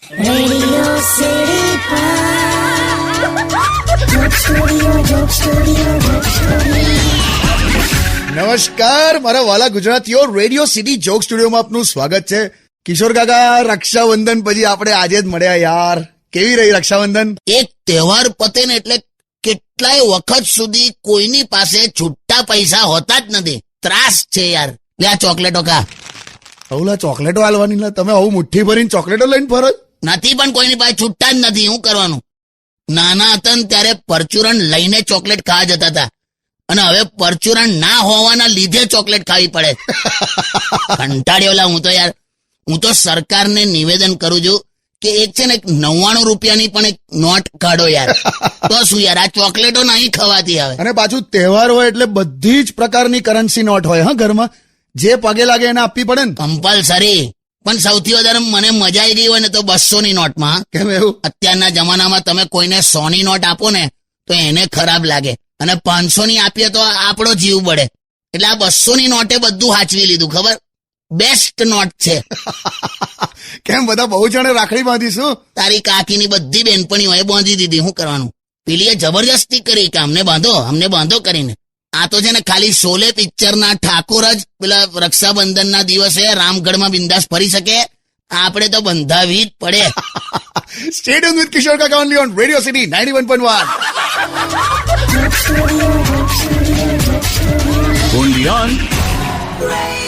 Radio City Joke Studio, Joke Studio, Joke Studio. નમસ્કાર મારા વાલા ગુજરાતીઓ, રેડિયો સિટી જોક સ્ટુડિયોમાં આપનું સ્વાગત છે. કિશોર કાકા, રક્ષાબંધન પછી આપણે આજે જ મળ્યા યાર. કેવી રહી રક્ષાબંધન? એક તહેવાર પતે ને એટલે કેટલાય વખત સુધી કોઈની પાસે છૂટા પૈસા હોતા જ નથી. ત્રાસ છે યાર. લે આ ચોકલેટો ખા. હવલા ચોકલેટો આલવાની લા, તમે આવું મુઠ્ઠી ભરીને ચોકલેટો લઈને ફરો? નથી પણ કોઈની પાસે છૂટા જ નથી. શું કરવાનું? નાના હતા ને ત્યારે પરચુરણ લઈને ચોકલેટ ખાવા જતા હતા, અને હવે પરચુરણ ના હોવાના લીધે ચોકલેટ ખાવી પડે. કંટાળ્યો લા હું તો યાર. હું તો સરકારને નિવેદન કરું છું કે એક છે ને 99 રૂપિયાની પણ એક નોટ કાઢો યાર. તો શું યાર, આ ચોકલેટો નહીં ખવાતી હવે. અને પાછું તહેવાર હોય એટલે બધી જ પ્રકારની કરન્સી નોટ હોય હા ઘરમાં. જે પગે લાગે એને આપવી પડે ને. કમ્પલસરી. પણ સૌથી વધારે મને મજા આવી ગઈ હોય ને તો 200 ની નોટમાં. કેમ એવું? અત્યારના જમાનામાં તમે કોઈને 100 ની નોટ આપો ને તો એને ખરાબ લાગે, અને 500 ની આપીએ તો આપણો જીવ બળે. એટલે આ 200 ની નોટે બધું હાચવી લીધું. ખબર? બેસ્ટ નોટ છે. કેમ બધા બહુ જણે રાખડી બાંધીશું? તારી કાકીની બધી બેનપણીઓ એ બાંધી દીધી. શું કરવાનું? પેલીએ જબરજસ્તી કરી કે અમને બાંધો કરીને. આ તો છે ને ખાલી શોલે પિક્ચરના ઠાકોર જ પેલા રક્ષાબંધનના દિવસે રામગઢમાં બિંદાસ ફરી શકે. આપણે તો બંધાવી જ પડે. Stay tuned with Kishore Kaka only on Radio City 91.1. Joke Studio, Joke Studio, Joke Studio. Only on Radio